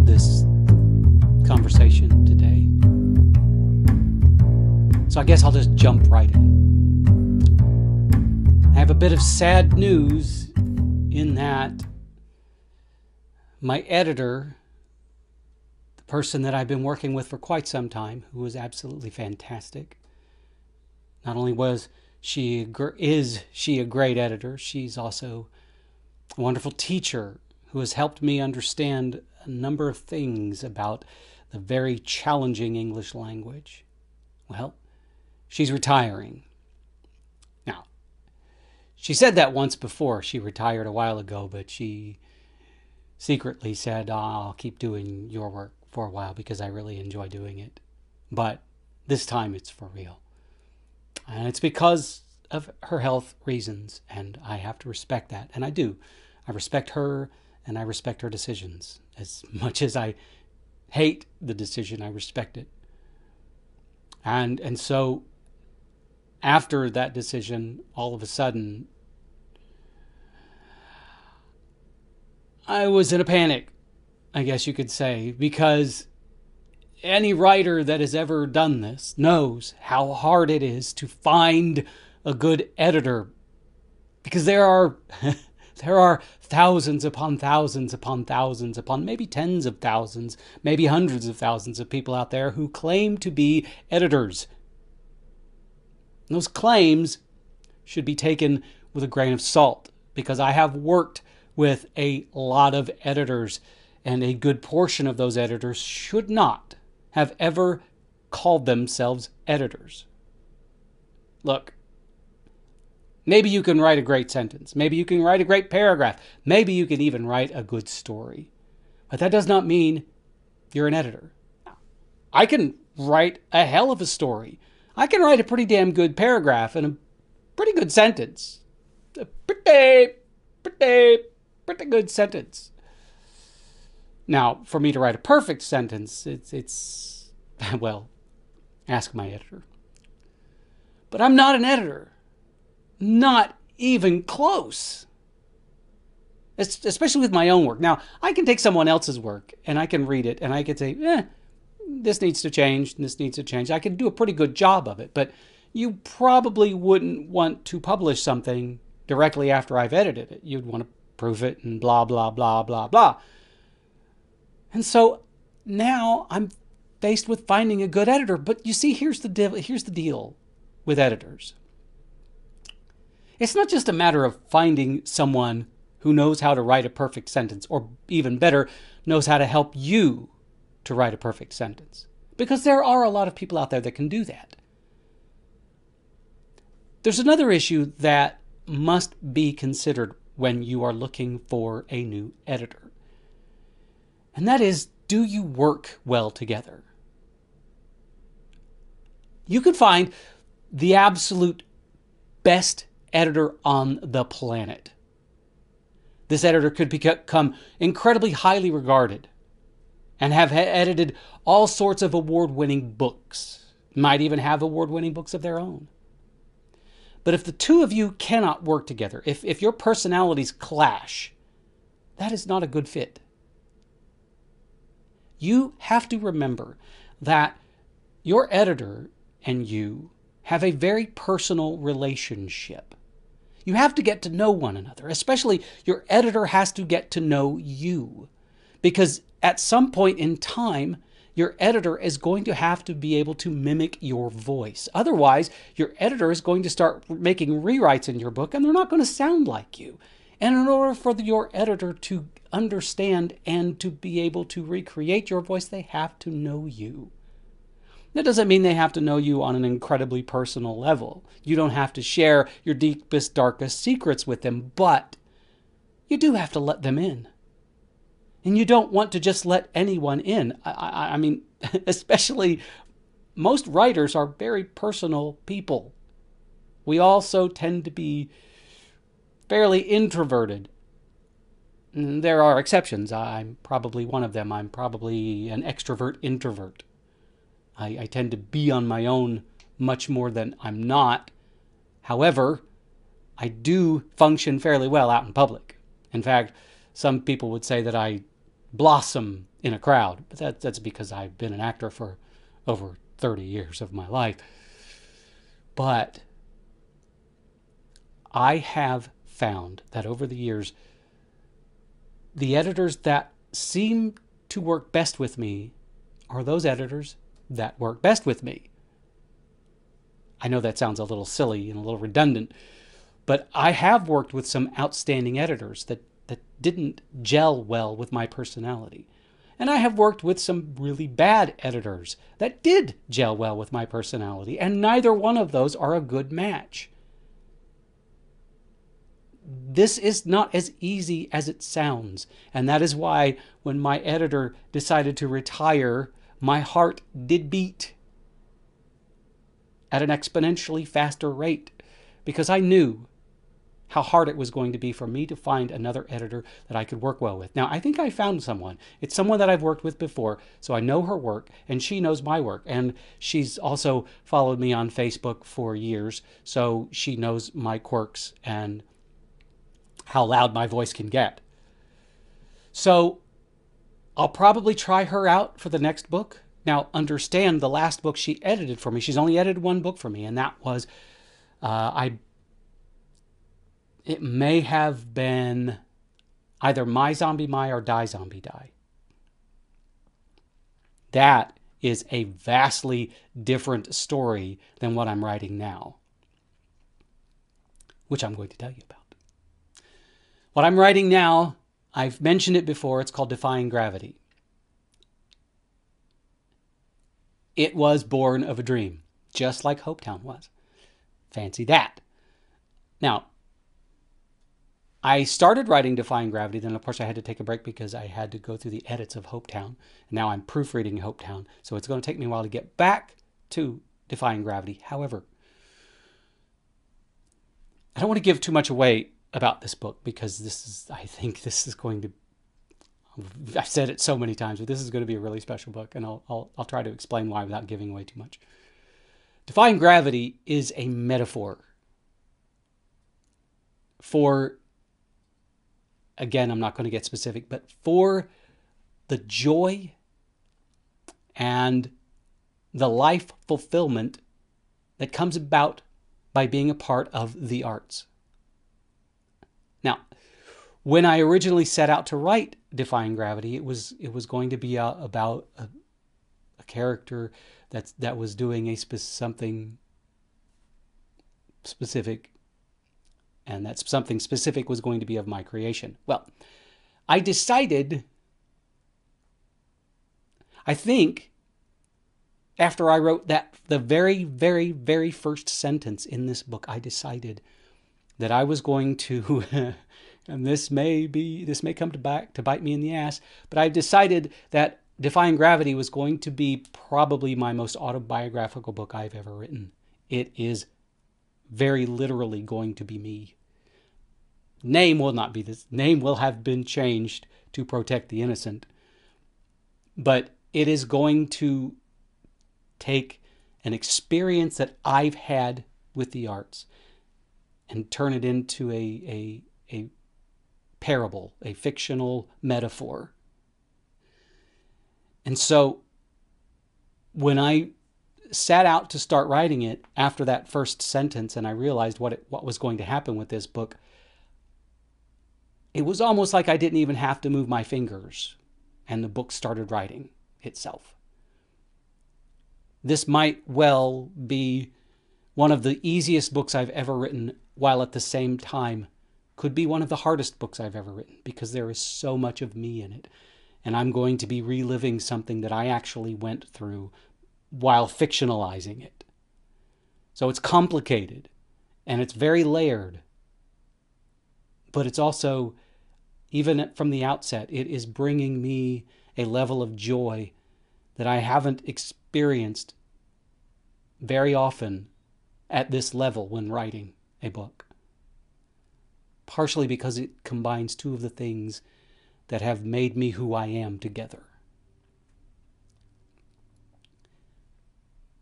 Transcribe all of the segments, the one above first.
this conversation today. So I guess I'll just jump right in. I have a bit of sad news in that my editor, the person that I've been working with for quite some time, who was absolutely fantastic, not only is she a great editor, she's also a wonderful teacher who has helped me understand a number of things about the very challenging English language. Well, she's retiring. Now, she said that once before. She retired a while ago, but she secretly said, I'll keep doing your work for a while because I really enjoy doing it. But this time it's for real. And it's because of her health reasons, and I have to respect that. And I do. I respect her, and I respect her decisions. As much as I hate the decision, I respect it. And so after that decision, all of a sudden, I was in a panic, I guess you could say, because any writer that has ever done this knows how hard it is to find a good editor, because there are thousands upon thousands upon thousands upon maybe tens of thousands, maybe hundreds of thousands of people out there who claim to be editors. And those claims should be taken with a grain of salt, because I have worked with a lot of editors, and a good portion of those editors should not have ever called themselves editors. Look, maybe you can write a great sentence. Maybe you can write a great paragraph. Maybe you can even write a good story. But that does not mean you're an editor. I can write a hell of a story. I can write a pretty damn good paragraph and a pretty good sentence. A pretty good sentence. Now, for me to write a perfect sentence, it's well, ask my editor. But I'm not an editor. Not even close. Especially with my own work. Now, I can take someone else's work and I can read it and I can say, this needs to change, this needs to change. I can do a pretty good job of it, but you probably wouldn't want to publish something directly after I've edited it. You'd want to proof it and blah, blah, blah, blah, blah. And so now I'm faced with finding a good editor. But you see, here's the deal with editors. It's not just a matter of finding someone who knows how to write a perfect sentence, or even better, knows how to help you to write a perfect sentence. Because there are a lot of people out there that can do that. There's another issue that must be considered when you are looking for a new editor. And that is, do you work well together? You could find the absolute best editor on the planet. This editor could become incredibly highly regarded and have edited all sorts of award-winning books. Might even have award-winning books of their own. But if the two of you cannot work together, if your personalities clash, that is not a good fit. You have to remember that your editor and you have a very personal relationship. You have to get to know one another, especially your editor has to get to know you. Because at some point in time, your editor is going to have to be able to mimic your voice. Otherwise, your editor is going to start making rewrites in your book and they're not going to sound like you. And in order for your editor to understand and to be able to recreate your voice, they have to know you. That doesn't mean they have to know you on an incredibly personal level. You don't have to share your deepest, darkest secrets with them, but you do have to let them in. And you don't want to just let anyone in. I mean, especially most writers are very personal people. We also tend to be fairly introverted. There are exceptions. I'm probably one of them. I'm probably an extrovert introvert. I tend to be on my own much more than I'm not. However, I do function fairly well out in public. In fact, some people would say that I blossom in a crowd. But that's because I've been an actor for over 30 years of my life. But I have found that over the years, the editors that seem to work best with me are those editors that work best with me. I know that sounds a little silly and a little redundant, but I have worked with some outstanding editors that didn't gel well with my personality. And I have worked with some really bad editors that did gel well with my personality, and neither one of those are a good match. This is not as easy as it sounds, and that is why when my editor decided to retire, my heart did beat at an exponentially faster rate, because I knew how hard it was going to be for me to find another editor that I could work well with. Now, I think I found someone. It's someone that I've worked with before, so I know her work, and she knows my work. And she's also followed me on Facebook for years, so she knows my quirks and how loud my voice can get. So I'll probably try her out for the next book. Now, understand, the last book she edited for me, she's only edited one book for me, and that was, it may have been either My Zombie My or Die Zombie Die. That is a vastly different story than what I'm writing now, which I'm going to tell you about. What I'm writing now, I've mentioned it before, it's called Defying Gravity. It was born of a dream, just like Hopetown was. Fancy that. Now, I started writing Defying Gravity, then of course I had to take a break because I had to go through the edits of Hopetown. And now I'm proofreading Hopetown, so it's going to take me a while to get back to Defying Gravity. However, I don't want to give too much away about this book because I think this is going to, I've said it so many times, but this is going to be a really special book, and I'll try to explain why without giving away too much. Defying Gravity is a metaphor for, again, I'm not going to get specific, but for the joy and the life fulfillment that comes about by being a part of the arts. Now, when I originally set out to write Defying Gravity, it was going to be about a character that was doing something specific, and that something specific was going to be of my creation. Well, I decided, I think, after I wrote the very, very, very first sentence in this book, I decided that I was going to, and this may come back to bite me in the ass, but I decided that Defying Gravity was going to be probably my most autobiographical book I've ever written. It is very literally going to be me. Name will not be this. Name will have been changed to protect the innocent. But it is going to take an experience that I've had with the arts and turn it into a parable, a fictional metaphor. And so when I set out to start writing it after that first sentence, and I realized what was going to happen with this book, it was almost like I didn't even have to move my fingers, and the book started writing itself. This might well be one of the easiest books I've ever written, while at the same time could be one of the hardest books I've ever written, because there is so much of me in it. And I'm going to be reliving something that I actually went through while fictionalizing it. So it's complicated, and it's very layered. But it's also, even from the outset, it is bringing me a level of joy that I haven't experienced very often at this level when writing a book. Partially because it combines two of the things that have made me who I am together.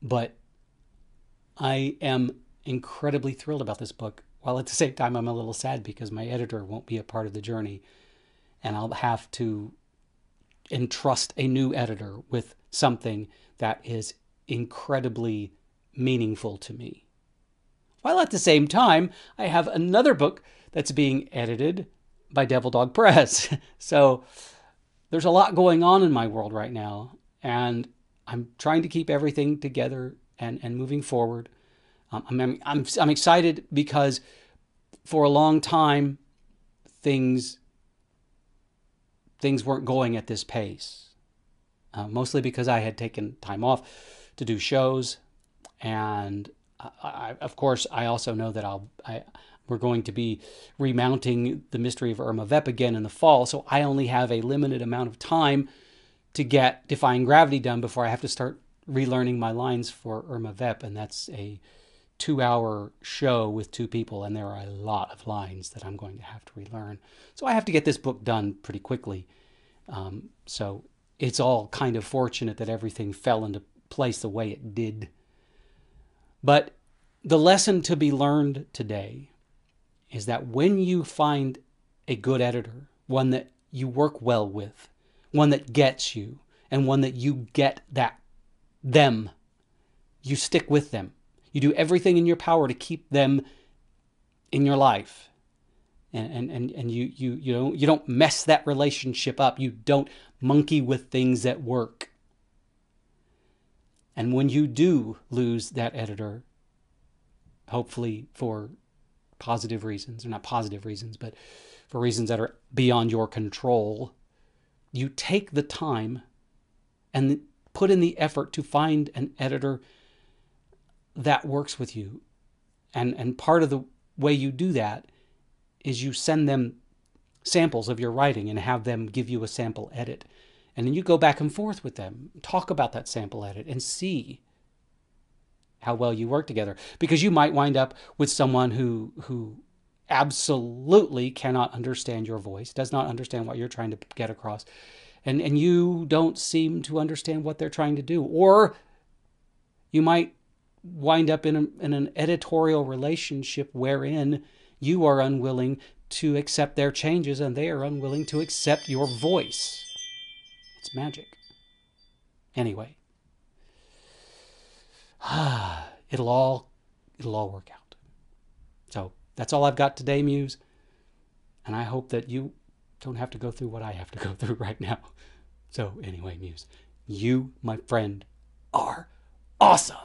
But I am incredibly thrilled about this book, while at the same time I'm a little sad because my editor won't be a part of the journey, and I'll have to entrust a new editor with something that is incredibly meaningful to me. While at the same time, I have another book that's being edited by Devil Dog Press. So there's a lot going on in my world right now, and I'm trying to keep everything together and moving forward. I'm excited because for a long time things weren't going at this pace, mostly because I had taken time off to do shows, and of course I also know that we're going to be remounting the Mystery of Irma Vep again in the fall, so I only have a limited amount of time to get Defying Gravity done before I have to start relearning my lines for Irma Vep, and that's a 2-hour show with 2 people, and there are a lot of lines that I'm going to have to relearn. So I have to get this book done pretty quickly. So it's all kind of fortunate that everything fell into place the way it did. But the lesson to be learned today is that when you find a good editor, one that you work well with, one that gets you, and one that you get them, you stick with them. You do everything in your power to keep them in your life. And you don't mess that relationship up. You don't monkey with things that work. And when you do lose that editor, hopefully for positive reasons, or not positive reasons, but for reasons that are beyond your control, you take the time and put in the effort to find an editor that works with you. And part of the way you do that is you send them samples of your writing and have them give you a sample edit. And then you go back and forth with them, talk about that sample edit, and see how well you work together. Because you might wind up with someone who absolutely cannot understand your voice, does not understand what you're trying to get across, and you don't seem to understand what they're trying to do. Or you might wind up in an editorial relationship wherein you are unwilling to accept their changes and they are unwilling to accept your voice. It's magic. Anyway, it'll all work out. So that's all I've got today, Muse. And I hope that you don't have to go through what I have to go through right now. So anyway, Muse, you, my friend, are awesome.